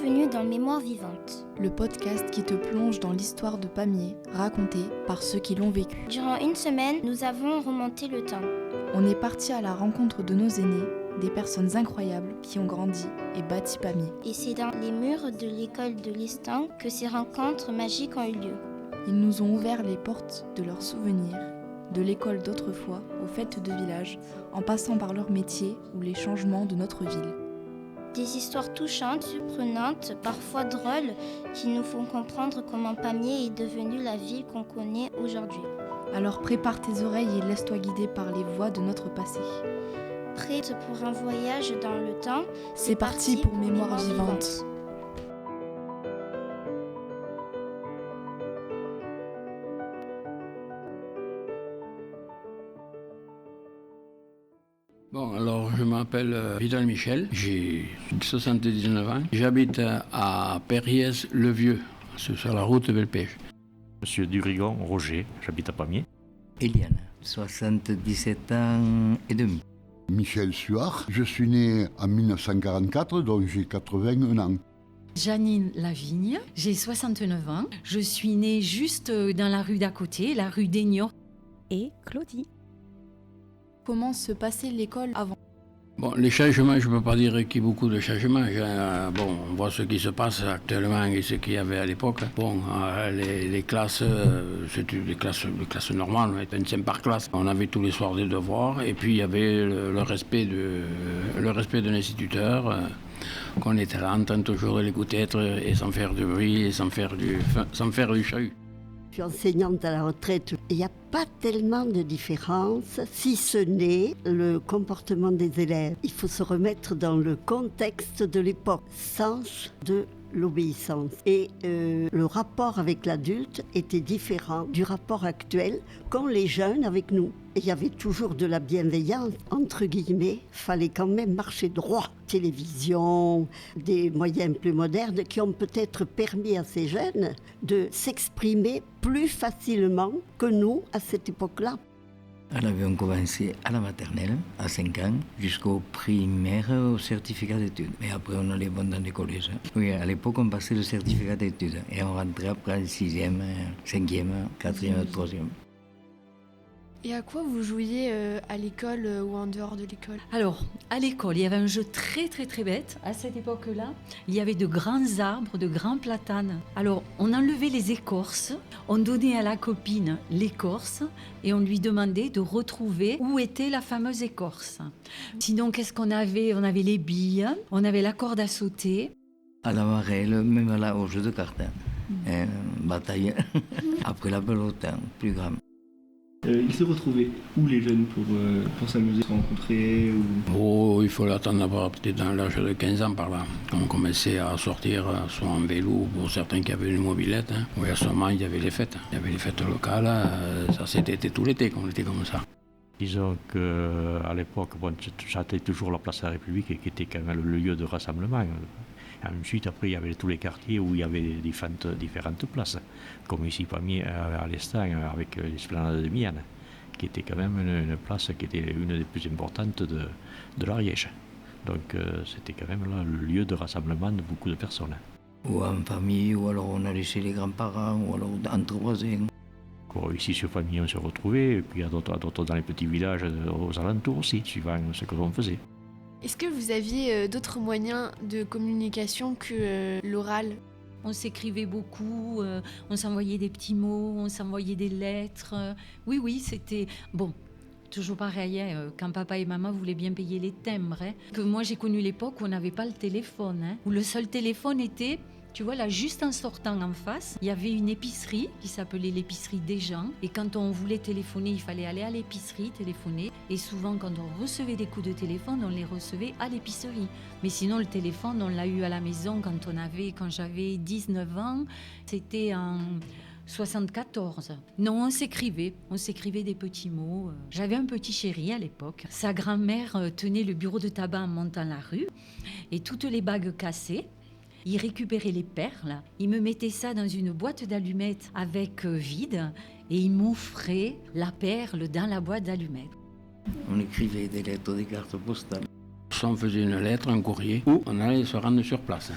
Bienvenue dans Mémoire vivante, le podcast qui te plonge dans l'histoire de Pamiers, racontée par ceux qui l'ont vécu. Durant une semaine, nous avons remonté le temps. On est parti à la rencontre de nos aînés, des personnes incroyables qui ont grandi et bâti Pamiers. Et c'est dans les murs de l'école de l'Estang que ces rencontres magiques ont eu lieu. Ils nous ont ouvert les portes de leurs souvenirs, de l'école d'autrefois aux fêtes de village, en passant par leur métier ou les changements de notre ville. Des histoires touchantes, surprenantes, parfois drôles, qui nous font comprendre comment Pamiers est devenue la ville qu'on connaît aujourd'hui. Alors prépare tes oreilles et laisse-toi guider par les voix de notre passé. Prête pour un voyage dans le temps, c'est parti pour Mémoire vivante. Bon, alors je m'appelle Vidal Michel, j'ai 79 ans. J'habite à Périès-le-Vieux, sur la route de Belpèche. Monsieur Durigon Roger, j'habite à Pamiers. Eliane, 77 ans et demi. Michel Suard, je suis né en 1944, donc j'ai 81 ans. Janine Lavigne, j'ai 69 ans. Je suis née juste dans la rue d'à côté, la rue d'Aignan. Et Claudie. Comment se passait l'école avant ? Bon, les changements, je ne peux pas dire qu'il y ait beaucoup de changements. Bon, on voit ce qui se passe actuellement et ce qu'il y avait à l'époque. Bon, les classes, c'était des classes normales, on était 25 par classe. On avait tous les soirs des devoirs et puis il y avait le respect de l'instituteur, qu'on était là en train toujours de l'écouter et sans faire de bruit et sans faire du chahut. Je suis enseignante à la retraite. Il n'y a pas tellement de différence, si ce n'est le comportement des élèves. Il faut se remettre dans le contexte de l'époque, sens de l'obéissance. Et le rapport avec l'adulte était différent du rapport actuel qu'ont les jeunes avec nous. Et il y avait toujours de la bienveillance, entre guillemets. Il fallait quand même marcher droit. Télévision, des moyens plus modernes qui ont peut-être permis à ces jeunes de s'exprimer plus facilement que nous à cette époque-là. On avait commencé à la maternelle, à 5 ans, jusqu'au primaire, au certificat d'études. Mais après, on allait dans les collèges. Oui, à l'époque, on passait le certificat d'études. Et on rentrait après en 6e, 5e, 4e, 3e. Et à quoi vous jouiez à l'école ou en dehors de l'école ? Alors, à l'école, il y avait un jeu très bête. À cette époque-là, il y avait de grands arbres, de grands platanes. Alors, on enlevait les écorces, on donnait à la copine l'écorce et on lui demandait de retrouver où était la fameuse écorce. Sinon, qu'est-ce qu'on avait ? On avait les billes, on avait la corde à sauter. À la marelle, même là, au jeu de cartes. Bataille. Après la pelote, plus grande. Ils se retrouvaient où les jeunes pour s'amuser, se rencontrer ou... Oh, il faut l'attendre d'avoir peut-être dans l'âge de 15 ans par là. Quand on commençait à sortir, soit en vélo, pour certains qui avaient une mobilette. Oui, à ce moment, il y avait les fêtes. Il y avait les fêtes locales, ça c'était tout l'été qu'on était comme ça. Disons qu'à l'époque, j'attendais toujours la place de la République qui était quand même le lieu de rassemblement. Ensuite, après, il y avait tous les quartiers où il y avait différentes places, comme ici Pamiers à l'Estang avec l'esplanade de Mienne, qui était quand même une place qui était une des plus importantes de l'Ariège. Donc c'était quand même là le lieu de rassemblement de beaucoup de personnes. Ou en famille, ou alors on allait chez les grands-parents, ou alors entre voisins. Ici sur Pamiers, on se retrouvait, et puis à d'autres dans les petits villages aux alentours aussi, suivant ce que l'on faisait. Est-ce que vous aviez d'autres moyens de communication que l'oral ? On s'écrivait beaucoup, on s'envoyait des petits mots, on s'envoyait des lettres. Oui, c'était... Bon, toujours pareil, quand papa et maman voulaient bien payer les timbres. Que moi, j'ai connu l'époque où on n'avait pas le téléphone, où le seul téléphone était... Tu vois, là, juste en sortant en face, il y avait une épicerie qui s'appelait l'épicerie des gens. Et quand on voulait téléphoner, il fallait aller à l'épicerie téléphoner. Et souvent, quand on recevait des coups de téléphone, on les recevait à l'épicerie. Mais sinon, le téléphone, on l'a eu à la maison quand j'avais 19 ans. C'était en 74. Non, on s'écrivait des petits mots. J'avais un petit chéri à l'époque. Sa grand-mère tenait le bureau de tabac en montant la rue. Et toutes les bagues cassées. Il récupérait les perles, il me mettait ça dans une boîte d'allumettes avec vide et il m'offrait la perle dans la boîte d'allumettes. On écrivait des lettres, des cartes postales. On faisait une lettre, un courrier, ou on allait se rendre sur place.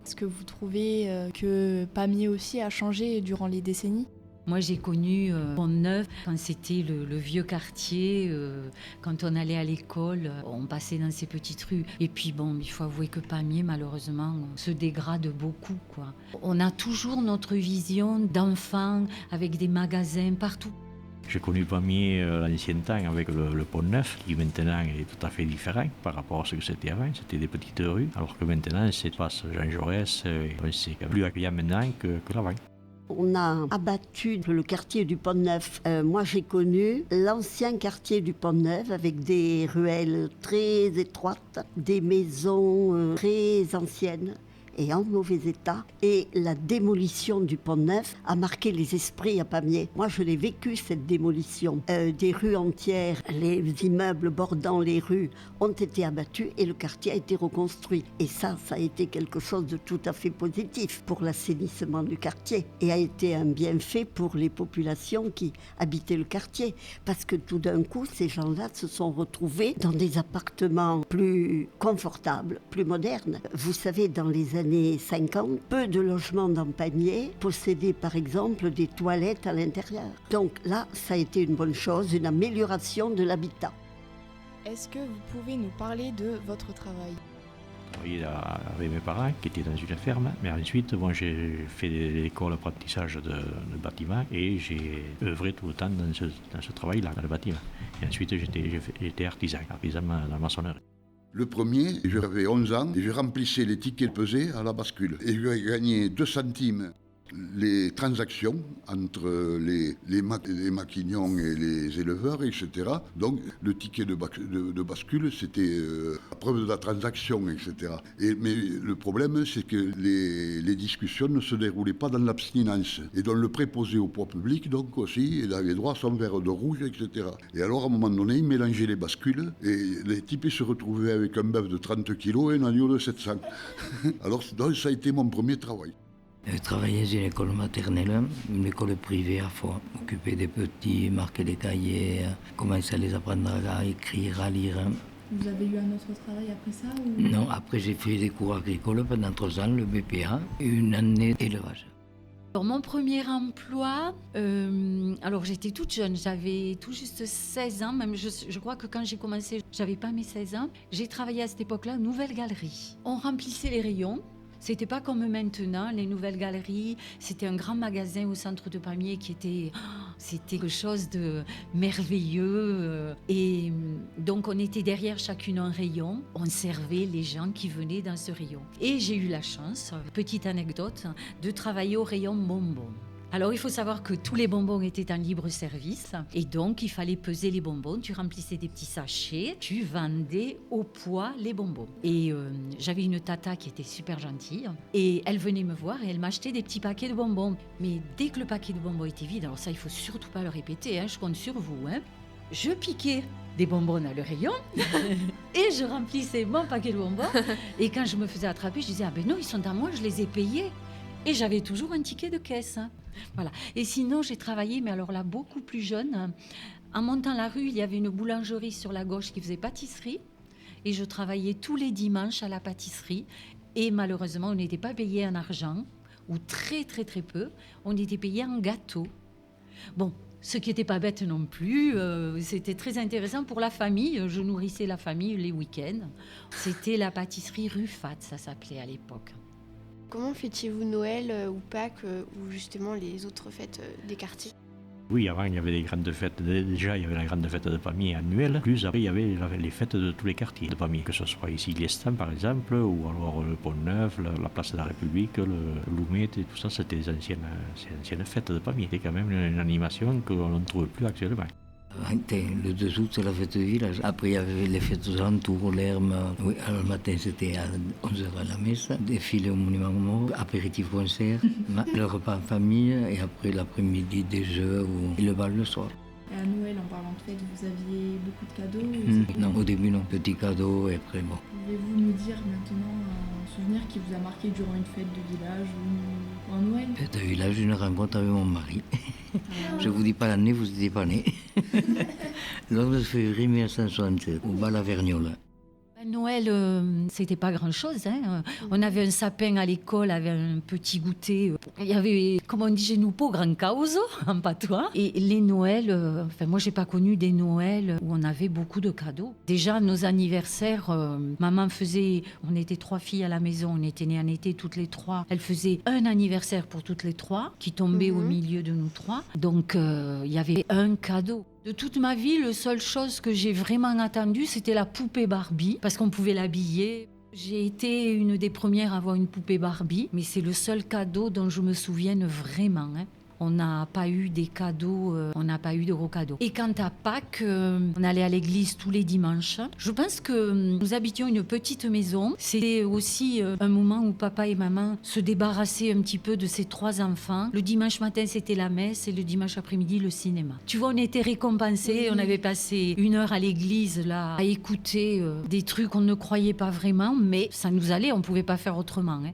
Est-ce que vous trouvez que Pamiers aussi a changé durant les décennies ? Moi, j'ai connu Pont-Neuf quand c'était le vieux quartier. Quand on allait à l'école, on passait dans ces petites rues. Et puis bon, il faut avouer que Pamiers, malheureusement, se dégrade beaucoup, quoi. On a toujours notre vision d'enfants avec des magasins partout. J'ai connu Pamiers l'ancien temps avec le Pont-Neuf, qui maintenant est tout à fait différent par rapport à ce que c'était avant. C'était des petites rues, alors que maintenant, c'est place Jean Jaurès. C'est plus accueillant maintenant que l'avant. On a abattu le quartier du Pont-Neuf. Moi, j'ai connu l'ancien quartier du Pont-Neuf avec des ruelles très étroites, des maisons très anciennes et en mauvais état. Et la démolition du Pont-Neuf a marqué les esprits à Pamiers. Moi, je l'ai vécu, cette démolition. Des rues entières, les immeubles bordant les rues ont été abattus et le quartier a été reconstruit. Et ça a été quelque chose de tout à fait positif pour l'assainissement du quartier et a été un bienfait pour les populations qui habitaient le quartier. Parce que tout d'un coup, ces gens-là se sont retrouvés dans des appartements plus confortables, plus modernes. Vous savez, dans les années 50, peu de logements dans Pamiers possédaient par exemple des toilettes à l'intérieur. Donc là, ça a été une bonne chose, une amélioration de l'habitat. Est-ce que vous pouvez nous parler de votre travail ? J'ai travaillé avec mes parents qui étaient dans une ferme, mais ensuite j'ai fait l'école d'apprentissage de bâtiment et j'ai œuvré tout le temps dans ce travail-là, dans le bâtiment. Et ensuite j'étais artisan dans la maçonnerie. Le premier, j'avais 11 ans et je remplissais les tickets pesés à la bascule. Et je gagnais 2 centimes les transactions entre les maquignons et les éleveurs, etc. Donc le ticket de bascule, c'était la preuve de la transaction, etc. Mais le problème, c'est que les discussions ne se déroulaient pas dans l'abstinence. Et donc le préposé au poids public, donc aussi, il avait droit à son verre de rouge, etc. Et alors, à un moment donné, il mélangeait les bascules et les types se retrouvaient avec un bœuf de 30 kilos et un agneau de 700. Alors, donc, ça a été mon premier travail. J'ai travaillé dans une école maternelle, une école privée à Foix. M'occuper des petits, marquer les cahiers, commencer à les apprendre à écrire, à lire. Vous avez eu un autre travail après ça ou... Non, après j'ai fait des cours agricoles pendant 3 ans, le BPA, et une année d'élevage. Alors, mon premier emploi, alors j'étais toute jeune, j'avais tout juste 16 ans, même je crois que quand j'ai commencé, j'avais pas mes 16 ans. J'ai travaillé à cette époque-là, une nouvelle galerie. On remplissait les rayons. C'était pas comme maintenant, les nouvelles galeries. C'était un grand magasin au centre de Pamiers c'était quelque chose de merveilleux. Et donc on était derrière chacune un rayon. On servait les gens qui venaient dans ce rayon. Et j'ai eu la chance, petite anecdote, de travailler au rayon bonbons. Alors, il faut savoir que tous les bonbons étaient en libre service et donc il fallait peser les bonbons. Tu remplissais des petits sachets, tu vendais au poids les bonbons. Et j'avais une tata qui était super gentille et elle venait me voir et elle m'achetait des petits paquets de bonbons. Mais dès que le paquet de bonbons était vide, alors ça, il faut surtout pas le répéter, je compte sur vous. Je piquais des bonbons dans le rayon et je remplissais mon paquet de bonbons. Et quand je me faisais attraper, je disais « Ah ben non, ils sont à moi, je les ai payés ». Et j'avais toujours un ticket de caisse. Voilà. Et sinon, j'ai travaillé, mais alors là, beaucoup plus jeune. En montant la rue, il y avait une boulangerie sur la gauche qui faisait pâtisserie. Et je travaillais tous les dimanches à la pâtisserie. Et malheureusement, on n'était pas payé en argent, ou très, très, très peu. On était payé en gâteau. Bon, ce qui n'était pas bête non plus. C'était très intéressant pour la famille. Je nourrissais la famille les week-ends. C'était la pâtisserie Ruffat, ça s'appelait à l'époque. Comment fêtiez-vous Noël ou Pâques ou justement les autres fêtes des quartiers ? Oui, avant il y avait des grandes fêtes. Déjà il y avait la grande fête de Pamiers annuelle. Plus après il y avait les fêtes de tous les quartiers de Pamiers. Que ce soit ici l'Estam par exemple, ou alors le Pont-Neuf, la place de la République, le Loumet et tout ça, c'était des anciennes fêtes de Pamiers. C'était quand même une animation qu'on ne trouve plus actuellement. Le 2 août, c'est la fête de village. Après, il y avait les fêtes aux alentours, l'herbe. Oui, alors le matin, c'était à 11h à la messe. Défilé au monument aux morts, apéritif concert, le repas en famille, et après l'après-midi, des jeux et le bal le soir. Et à Noël, en parlant de fête, vous aviez beaucoup de cadeaux Non, au début, non. Petits cadeaux, et après, bon. Pouvez-vous nous dire maintenant un souvenir qui vous a marqué durant une fête de village ou un Noël ? Fête de village, une rencontre avec mon mari. Je vous dis pas l'année, vous n'étiez pas né. Le 11 février 1967, au bal à Verniolle. Noël, c'était pas grand-chose. Hein. On avait un sapin à l'école, avec un petit goûter. Il y avait, comme on dit chez nous, pas grand chaos en patois. Et les Noëls, moi, j'ai pas connu des Noëls où on avait beaucoup de cadeaux. Déjà, nos anniversaires, maman faisait, on était 3 filles à la maison, on était nées en été toutes les 3. Elle faisait un anniversaire pour toutes les 3, qui tombait au milieu de nous 3. Donc, il y avait un cadeau. De toute ma vie, la seule chose que j'ai vraiment attendue, c'était la poupée Barbie, parce qu'on pouvait l'habiller. J'ai été une des premières à avoir une poupée Barbie, mais c'est le seul cadeau dont je me souvienne vraiment. Hein. On n'a pas eu des cadeaux, on n'a pas eu de gros cadeaux. Et quant à Pâques, on allait à l'église tous les dimanches. Je pense que nous habitions une petite maison. C'était aussi un moment où papa et maman se débarrassaient un petit peu de ces 3 enfants. Le dimanche matin, c'était la messe et le dimanche après-midi, le cinéma. Tu vois, on était récompensés. On avait passé 1 heure à l'église là, à écouter des trucs qu'on ne croyait pas vraiment, mais ça nous allait, on ne pouvait pas faire autrement. Hein.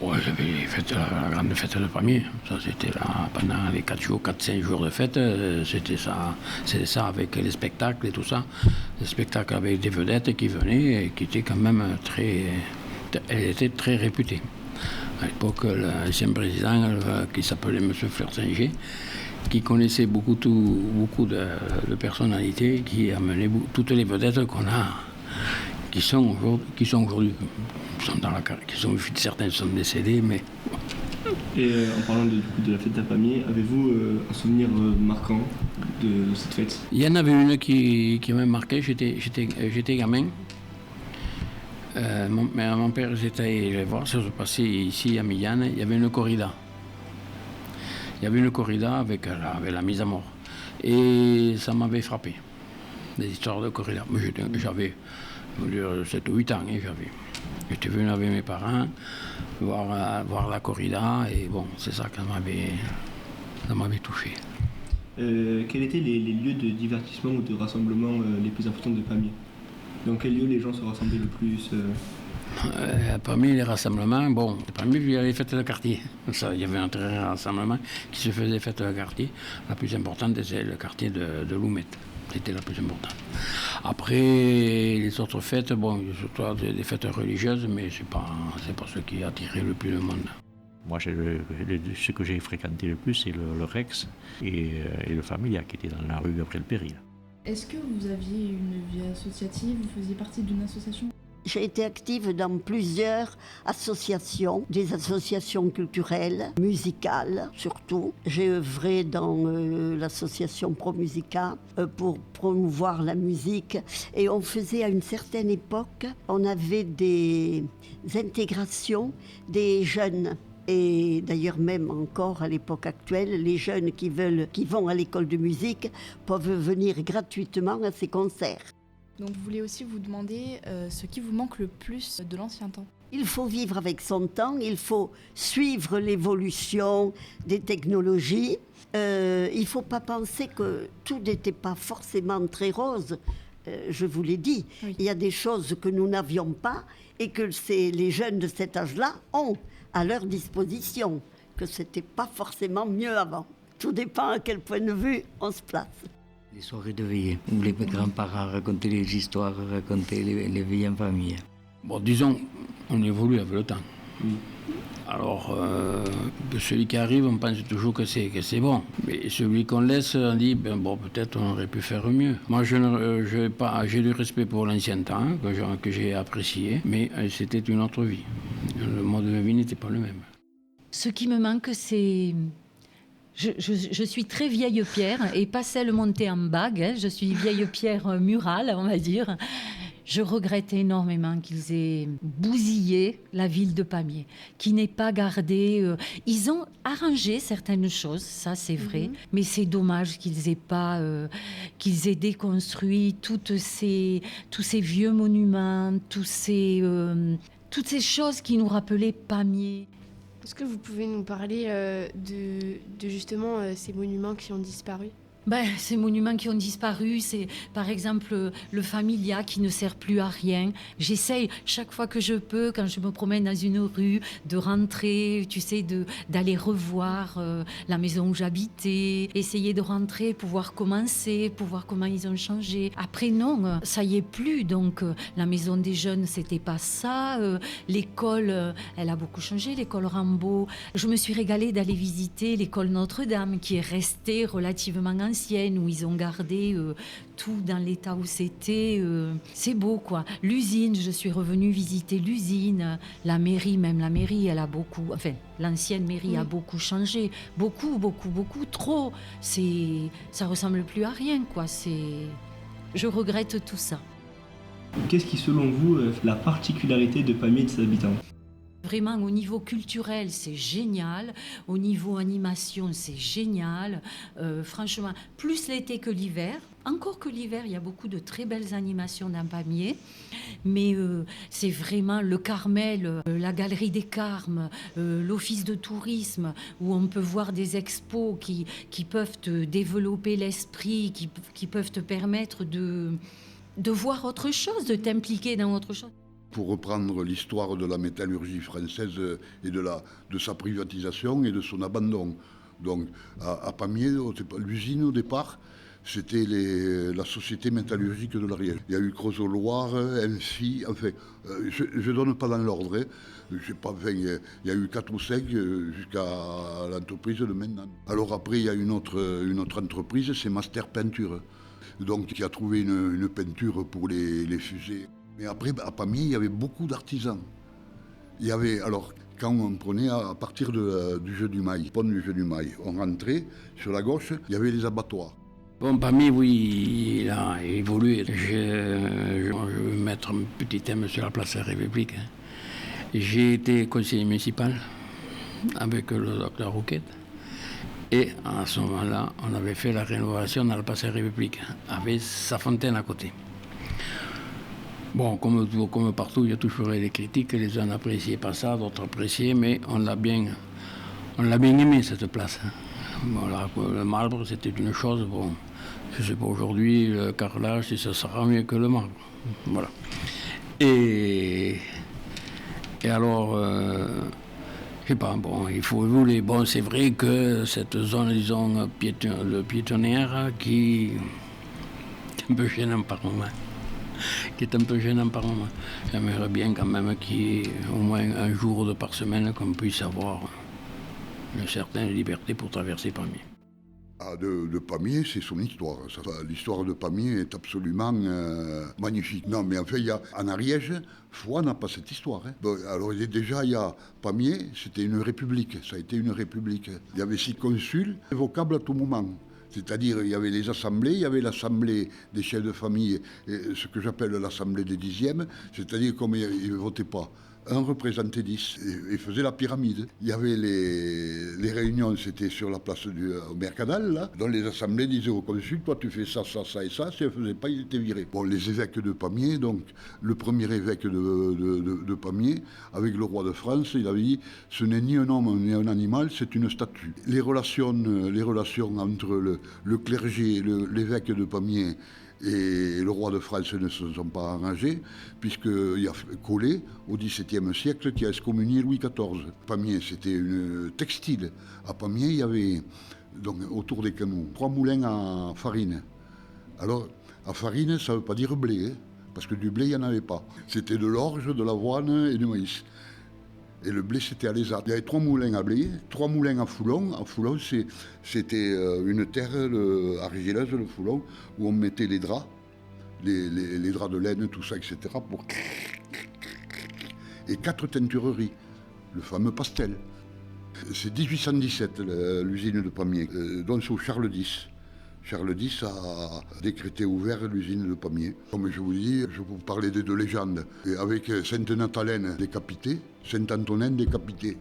Ouais, j'avais fait la grande fête de Pamiers. Ça, c'était là, pendant les 4-5 jours de fête, c'était ça avec les spectacles et tout ça. Les spectacles avec des vedettes qui venaient et qui étaient quand même elle était très réputée. À l'époque, l'ancien président, qui s'appelait M. Fleur-Singer, qui connaissait beaucoup de personnalités, qui amenait toutes les vedettes qu'on a, qui sont aujourd'hui. Certains sont décédés, mais... Et en parlant de la fête à Pamiers, avez-vous un souvenir marquant de cette fête? Il y en avait une qui m'a marqué, j'étais gamin. Mon père était allé voir, ça se passait ici à Millane, il y avait une corrida. Il y avait une corrida avec la mise à mort. Et ça m'avait frappé, des histoires de corrida. J'avais 7 ou 8 ans, J'étais venu avec mes parents voir la corrida et bon, c'est ça qui m'avait touché. Quels étaient les lieux de divertissement ou de rassemblement les plus importants de Pamiers? Dans quel lieu les gens se rassemblaient le plus Parmi les rassemblements, parmi il y avait les fêtes de quartier. Ça, il y avait un très rassemblement qui se faisait fêtes de quartier. La plus importante, c'est le quartier de Loumette. C'était la plus importante. Après, les autres fêtes, surtout des fêtes religieuses, mais c'est pas ce qui attirait le plus le monde. Moi, ce que j'ai fréquenté le plus, c'est le Rex et le Familia, qui était dans la rue Gabriel-Péry. Est-ce que vous aviez une vie associative? Vous faisiez partie d'une association? J'ai été active dans plusieurs associations, des associations culturelles, musicales surtout. J'ai œuvré dans l'association Pro-Musica pour promouvoir la musique. Et on faisait à une certaine époque, on avait des intégrations des jeunes. Et d'ailleurs même encore à l'époque actuelle, les jeunes qui vont à l'école de musique peuvent venir gratuitement à ces concerts. Donc vous voulez aussi vous demander ce qui vous manque le plus de l'ancien temps. Il faut vivre avec son temps, il faut suivre l'évolution des technologies. Il ne faut pas penser que tout n'était pas forcément très rose. Je vous l'ai dit, oui. Il y a des choses que nous n'avions pas et que les jeunes de cet âge-là ont à leur disposition, que ce n'était pas forcément mieux avant. Tout dépend à quel point de vue on se place. Les soirées de veillée, où les grands-parents racontaient les histoires, racontaient les veillées en famille. Disons, on évolue avec le temps. Alors, celui qui arrive, on pense toujours que c'est bon. Mais celui qu'on laisse, on dit, peut-être on aurait pu faire mieux. Moi, j'ai du respect pour l'ancien temps, que j'ai apprécié, mais c'était une autre vie. Le mode de vie n'était pas le même. Ce qui me manque, c'est... Je suis très vieille pierre, et pas celle montée en bague, hein. Je suis vieille pierre murale, on va dire. Je regrette énormément qu'ils aient bousillé la ville de Pamiers, qui n'ait pas gardé... ils ont arrangé certaines choses, ça c'est vrai, mais c'est dommage qu'ils aient déconstruit tous ces vieux monuments, toutes ces choses qui nous rappelaient Pamiers. Est-ce que vous pouvez nous parler de justement ces monuments qui ont disparu? Ces monuments qui ont disparu, c'est par exemple le Familia qui ne sert plus à rien. J'essaye chaque fois que je peux, quand je me promène dans une rue, de rentrer, tu sais, d'aller revoir la maison où j'habitais, essayer de rentrer, pouvoir commencer, pour voir comment ils ont changé. Après non, ça y est plus, donc la maison des jeunes, c'était pas ça. L'école, elle a beaucoup changé, l'école Rambaud. Je me suis régalée d'aller visiter l'école Notre-Dame, qui est restée relativement ancienne, où ils ont gardé tout dans l'état où c'était. C'est beau, quoi. L'usine, je suis revenue visiter l'usine. La mairie, elle a beaucoup... Enfin, l'ancienne mairie a beaucoup changé. Beaucoup, trop. Ça ressemble plus à rien, quoi. Je regrette tout ça. Qu'est-ce qui, selon vous, la particularité de Pamiers et de ses habitants ? Vraiment, au niveau culturel, c'est génial. Au niveau animation, c'est génial. Franchement, plus l'été que l'hiver. Encore que l'hiver, il y a beaucoup de très belles animations dans Pamiers. Mais c'est vraiment le Carmel, la Galerie des Carmes, l'Office de tourisme, où on peut voir des expos qui peuvent te développer l'esprit, qui peuvent te permettre de voir autre chose, de t'impliquer dans autre chose. Pour reprendre l'histoire de la métallurgie française et de sa privatisation et de son abandon. Donc à Pamiers, l'usine au départ, c'était la société métallurgique de l'Ariège. Il y a eu Creusot-Loire, ainsi, enfin, je ne donne pas dans l'ordre. Il y a eu 4 ou 5 jusqu'à l'entreprise de maintenant. Alors après, il y a une autre entreprise, c'est Master Peinture, donc qui a trouvé une peinture pour les fusées. Mais après, à Pamiers, il y avait beaucoup d'artisans. Alors, quand on prenait à partir du Jeu du Mail, pont du Jeu du Mail, on rentrait, sur la gauche, il y avait les abattoirs. Bon, Pamiers, oui, il a évolué. Je vais mettre un petit thème sur la place de la République. J'ai été conseiller municipal avec le docteur Rouquet. Et à ce moment-là, on avait fait la rénovation dans la place de la République, avec sa fontaine à côté. Bon, comme partout, il y a toujours les critiques, les uns n'appréciaient pas ça, d'autres appréciaient, mais on l'a bien aimé, cette place. Voilà, le marbre, c'était une chose, bon, je ne sais pas aujourd'hui, le carrelage, si ça sera mieux que le marbre. Voilà. Et alors, je sais pas, bon, il faut évoluer. Bon, c'est vrai que cette zone, disons, le piétonnière, qui est un peu gênant par moment. J'aimerais bien quand même qu'il y ait au moins un jour par semaine qu'on puisse avoir une certaine liberté pour traverser Pamiers. De Pamiers, c'est son histoire. L'histoire de Pamiers est absolument magnifique. Non, mais en fait, en Ariège, Foix n'a pas cette histoire. Bon, alors déjà, il y a Pamiers, c'était une république. Ça a été une république. Il y avait 6 consuls, évocables à tout moment. C'est-à-dire, il y avait les assemblées, il y avait l'assemblée des chefs de famille, ce que j'appelle l'assemblée des 10e, c'est-à-dire comme ils ne votaient pas. Un représentait 10 et faisait la pyramide. Il y avait les réunions, c'était sur la place du Mercadal, là, dont les assemblées disaient au consul, toi tu fais ça, ça, ça et ça, si elle ne faisait pas, il était viré. Bon, les évêques de Pamiers, donc le premier évêque de Pamiers, avec le roi de France, il avait dit, ce n'est ni un homme ni un animal, c'est une statue. Les relations entre le clergé, l'évêque de Pamiers, et le roi de France ne se sont pas arrangés, puisqu'il y a Collet, au XVIIe siècle, qui a excommunié Louis XIV. Pamiers, c'était une textile. À Pamiers, il y avait, donc, autour des canaux, 3 moulins à farine. Alors, à farine, ça ne veut pas dire blé, parce que du blé, il n'y en avait pas. C'était de l'orge, de l'avoine et du maïs. Et le blé, c'était à l'Ésat. Il y avait 3 moulins à blé, 3 moulins à Foulon. À Foulon, c'était une terre argileuse, le Foulon, où on mettait les draps, les draps de laine, tout ça, etc. Et 4 teintureries, le fameux pastel. C'est 1817, l'usine de Pamiers, dont c'est au Charles X. Charles X a décrété ouvert l'usine de Pamiers. Comme je vous dis, je vous parlais des 2 légendes. Et avec Sainte-Nathalène décapitée, Saint-Antonin décapité.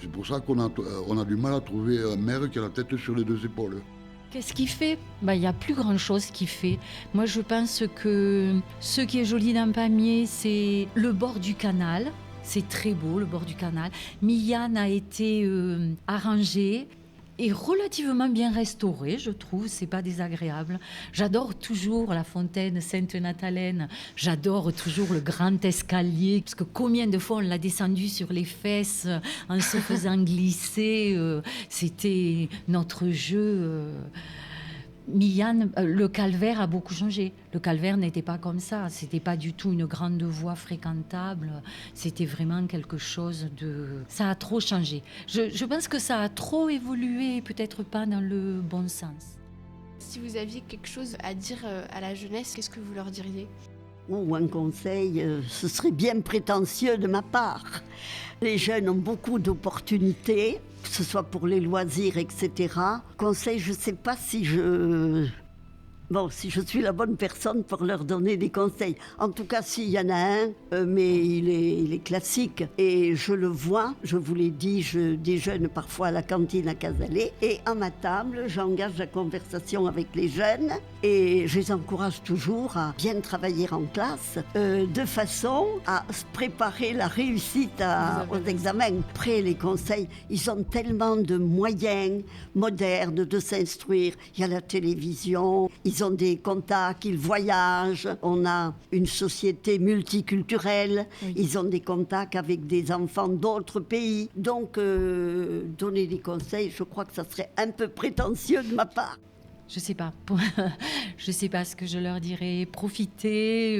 C'est pour ça qu'on a du mal à trouver un maire qui a la tête sur les 2 épaules. Qu'est-ce qui fait ? Il n'y a plus grand-chose qui fait. Moi, je pense que ce qui est joli dans Pamiers, c'est le bord du canal. C'est très beau, le bord du canal. Millan a été arrangé. est relativement bien restaurée, je trouve, c'est pas désagréable. J'adore toujours la fontaine Sainte-Nathalène, j'adore toujours le grand escalier, parce que combien de fois on l'a descendu sur les fesses en se faisant glisser, c'était notre jeu. Millane, le calvaire a beaucoup changé. Le calvaire n'était pas comme ça. C'était pas du tout une grande voie fréquentable. C'était vraiment quelque chose de... Ça a trop changé. Je pense que ça a trop évolué, peut-être pas dans le bon sens. Si vous aviez quelque chose à dire à la jeunesse, qu'est-ce que vous leur diriez ? Ou un conseil, ce serait bien prétentieux de ma part. Les jeunes ont beaucoup d'opportunités, que ce soit pour les loisirs, etc. Conseil, je ne sais pas si je suis la bonne personne pour leur donner des conseils. En tout cas, s'il y en a un, mais il est classique. Et je le vois, je vous l'ai dit, je déjeune parfois à la cantine à Casalet. Et à ma table, j'engage la conversation avec les jeunes. Et je les encourage toujours à bien travailler en classe, de façon à se préparer la réussite aux examens. Après, les conseils, ils ont tellement de moyens modernes de s'instruire. Il y a la télévision, ils ont des contacts, ils voyagent. On a une société multiculturelle. Oui. Ils ont des contacts avec des enfants d'autres pays. Donc, donner des conseils, je crois que ça serait un peu prétentieux de ma part. Je sais pas. Je sais pas ce que je leur dirais. Profitez,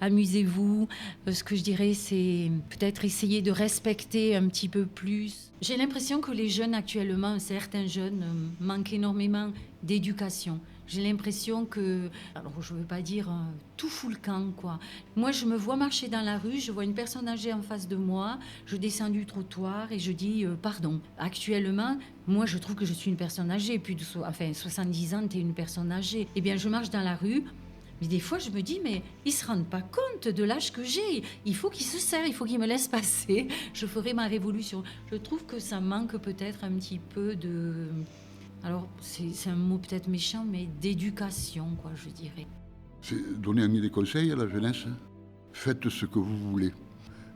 amusez-vous. Ce que je dirais, c'est peut-être essayer de respecter un petit peu plus. J'ai l'impression que les jeunes actuellement, certains jeunes, manquent énormément d'éducation. J'ai l'impression que, alors je ne veux pas dire tout fout le camp, quoi. Moi, je me vois marcher dans la rue, je vois une personne âgée en face de moi, je descends du trottoir et je dis pardon. Actuellement, moi, je trouve que je suis une personne âgée, 70 ans, tu es une personne âgée. Eh bien, je marche dans la rue, mais des fois, je me dis, mais ils ne se rendent pas compte de l'âge que j'ai. Il faut qu'ils se serrent, il faut qu'ils me laissent passer. Je ferai ma révolution. Je trouve que ça manque peut-être un petit peu de... Alors, c'est un mot peut-être méchant, mais d'éducation, quoi, je dirais. C'est donner des conseils à la jeunesse. Faites ce que vous voulez.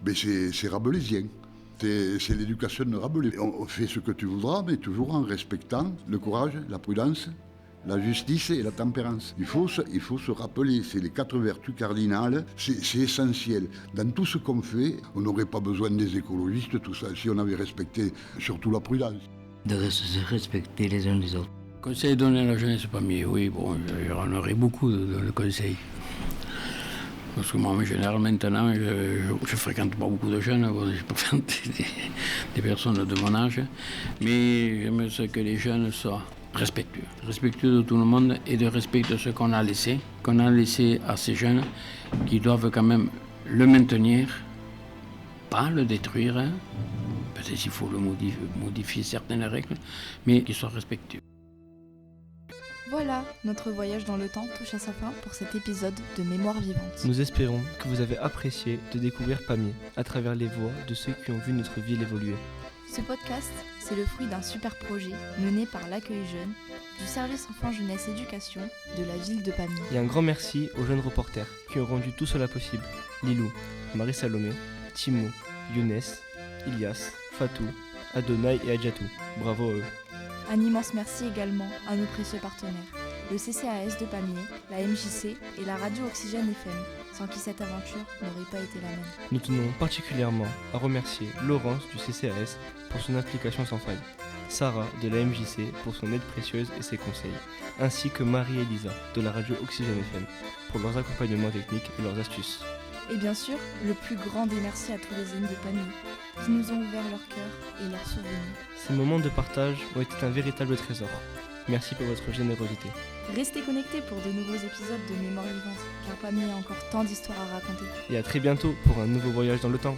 Mais c'est rabelaisien. C'est l'éducation de Rabelais. On fait ce que tu voudras, mais toujours en respectant le courage, la prudence, la justice et la tempérance. Il faut se rappeler, c'est les 4 vertus cardinales, c'est essentiel. Dans tout ce qu'on fait, on n'aurait pas besoin des écologistes, tout ça, si on avait respecté surtout la prudence. De se respecter les uns les autres. Conseil donné à la jeunesse famille, oui, bon, j'en aurais beaucoup de conseils. Parce que moi, en général, maintenant, je fréquente pas beaucoup de jeunes, je fréquente des personnes de mon âge, mais j'aimerais que les jeunes soient respectueux de tout le monde et de respecter ce qu'on a laissé à ces jeunes qui doivent quand même le maintenir, pas le détruire, hein. Peut-être qu'il faut le modifier certaines règles, mais qu'ils soient respectueux. Voilà, notre voyage dans le temps touche à sa fin pour cet épisode de Mémoire vivante. Nous espérons que vous avez apprécié de découvrir Pamiers à travers les voix de ceux qui ont vu notre ville évoluer. Ce podcast, c'est le fruit d'un super projet mené par l'Accueil Jeune, du service enfant jeunesse éducation de la ville de Pamiers. Et un grand merci aux jeunes reporters qui ont rendu tout cela possible. Lilou, Marie-Salomé, Timo, Younes, Ilias, Fatou, Adonai et Adjatou. Bravo à eux. Un immense merci également à nos précieux partenaires, le CCAS de Pamiers, la MJC et la radio Oxygène FM, sans qui cette aventure n'aurait pas été la même. Nous tenons particulièrement à remercier Laurence du CCAS pour son implication sans faille, Sarah de la MJC pour son aide précieuse et ses conseils, ainsi que Marie et Lisa de la radio Oxygène FM pour leurs accompagnements techniques et leurs astuces. Et bien sûr, le plus grand des merci à tous les aînés de Pamiers qui nous ont ouvert leur cœur et leurs souvenirs. Ces moments de partage ont été un véritable trésor. Merci pour votre générosité. Restez connectés pour de nouveaux épisodes de Mémoire vivante, car Pamiers a encore tant d'histoires à raconter. Et à très bientôt pour un nouveau voyage dans le temps.